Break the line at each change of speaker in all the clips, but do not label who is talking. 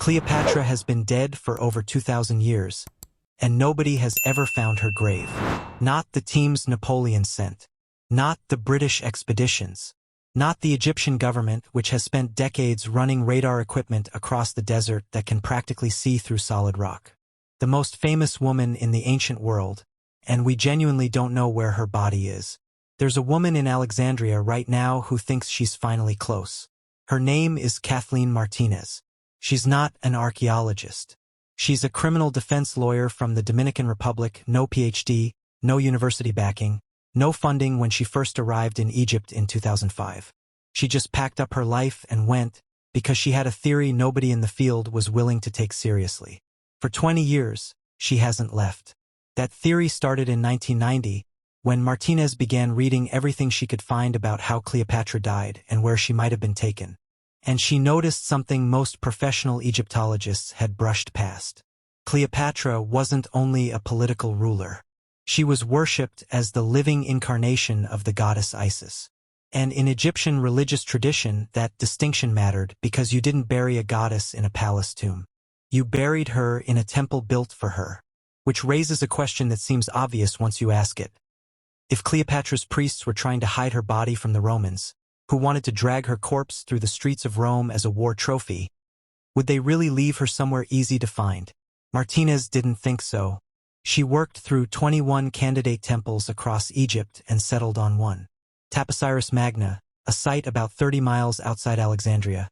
Cleopatra has been dead for over 2,000 years, and nobody has ever found her grave. Not the teams Napoleon sent. Not the British expeditions. Not the Egyptian government, which has spent decades running radar equipment across the desert that can practically see through solid rock. The most famous woman in the ancient world, and we genuinely don't know where her body is. There's a woman in Alexandria right now who thinks she's finally close. Her name is Kathleen Martinez. She's not an archaeologist. She's a criminal defense lawyer from the Dominican Republic, no PhD, no university backing, no funding when she first arrived in Egypt in 2005. She just packed up her life and went because she had a theory nobody in the field was willing to take seriously. For 20 years, she hasn't left. That theory started in 1990, when Martinez began reading everything she could find about how Cleopatra died and where she might have been taken. And she noticed something most professional Egyptologists had brushed past. Cleopatra wasn't only a political ruler. She was worshipped as the living incarnation of the goddess Isis. And in Egyptian religious tradition, that distinction mattered because you didn't bury a goddess in a palace tomb. You buried her in a temple built for her. Which raises a question that seems obvious once you ask it. If Cleopatra's priests were trying to hide her body from the Romans, who wanted to drag her corpse through the streets of Rome as a war trophy, would they really leave her somewhere easy to find? Martinez didn't think so. She worked through 21 candidate temples across Egypt and settled on one. Taposiris Magna, a site about 30 miles outside Alexandria.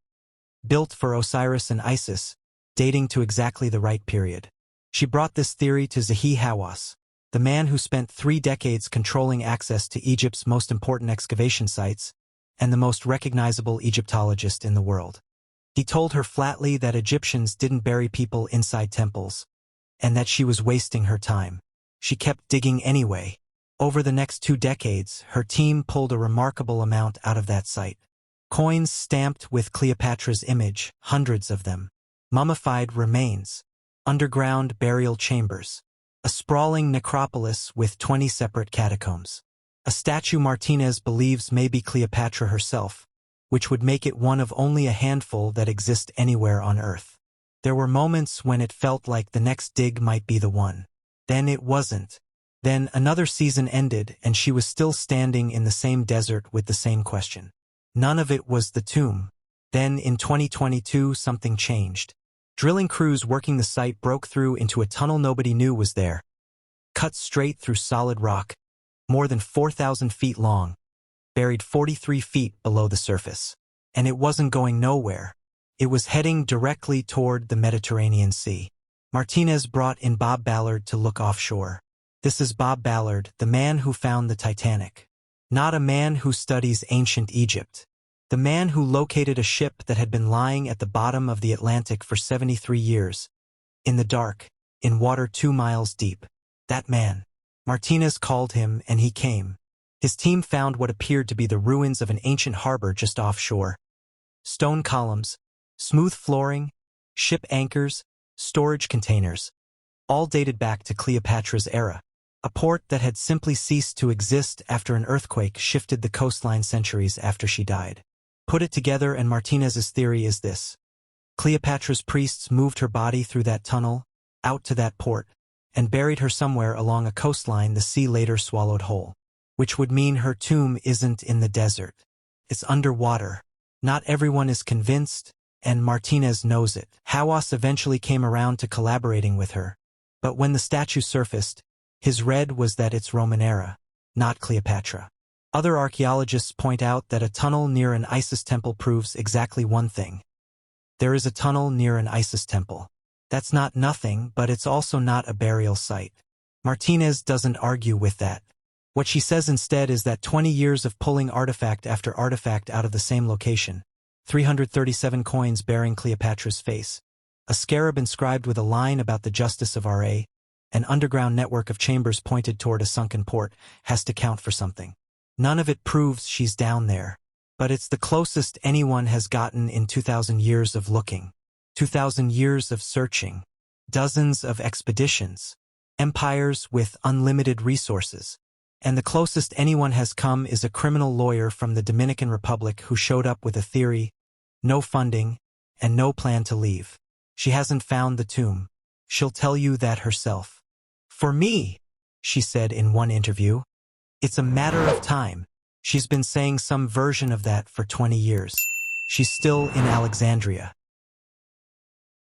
Built for Osiris and Isis, dating to exactly the right period. She brought this theory to Zahi Hawass, the man who spent 3 decades controlling access to Egypt's most important excavation sites, and the most recognizable Egyptologist in the world. He told her flatly that Egyptians didn't bury people inside temples, and that she was wasting her time. She kept digging anyway. Over the next 2 decades, her team pulled a remarkable amount out of that site. Coins stamped with Cleopatra's image, hundreds of them. Mummified remains. Underground burial chambers. A sprawling necropolis with 20 separate catacombs. A statue Martinez believes may be Cleopatra herself, which would make it one of only a handful that exist anywhere on Earth. There were moments when it felt like the next dig might be the one. Then it wasn't. Then another season ended and she was still standing in the same desert with the same question. None of it was the tomb. Then in 2022 something changed. Drilling crews working the site broke through into a tunnel nobody knew was there. Cut straight through solid rock. More than 4,000 feet long, buried 43 feet below the surface. And it wasn't going nowhere. It was heading directly toward the Mediterranean Sea. Martinez brought in Bob Ballard to look offshore. This is Bob Ballard, the man who found the Titanic. Not a man who studies ancient Egypt. The man who located a ship that had been lying at the bottom of the Atlantic for 73 years. In the dark, in water 2 miles deep. That man. Martinez called him and he came. His team found what appeared to be the ruins of an ancient harbor just offshore. Stone columns, smooth flooring, ship anchors, storage containers. All dated back to Cleopatra's era. A port that had simply ceased to exist after an earthquake shifted the coastline centuries after she died. Put it together and Martinez's theory is this. Cleopatra's priests moved her body through that tunnel, out to that port, and buried her somewhere along a coastline the sea later swallowed whole. Which would mean her tomb isn't in the desert. It's underwater. Not everyone is convinced, and Martinez knows it. Hawass eventually came around to collaborating with her. But when the statue surfaced, his read was that it's Roman era, not Cleopatra. Other archaeologists point out that a tunnel near an Isis temple proves exactly one thing. There is a tunnel near an Isis temple. That's not nothing, but it's also not a burial site. Martinez doesn't argue with that. What she says instead is that 20 years of pulling artifact after artifact out of the same location, 337 coins bearing Cleopatra's face, a scarab inscribed with a line about the justice of Ra, an underground network of chambers pointed toward a sunken port, has to count for something. None of it proves she's down there, but it's the closest anyone has gotten in 2,000 years of looking. 2,000 years of searching, dozens of expeditions, empires with unlimited resources. And the closest anyone has come is a criminal lawyer from the Dominican Republic who showed up with a theory, no funding, and no plan to leave. She hasn't found the tomb. She'll tell you that herself. For me, she said in one interview, it's a matter of time. She's been saying some version of that for 20 years. She's still in Alexandria.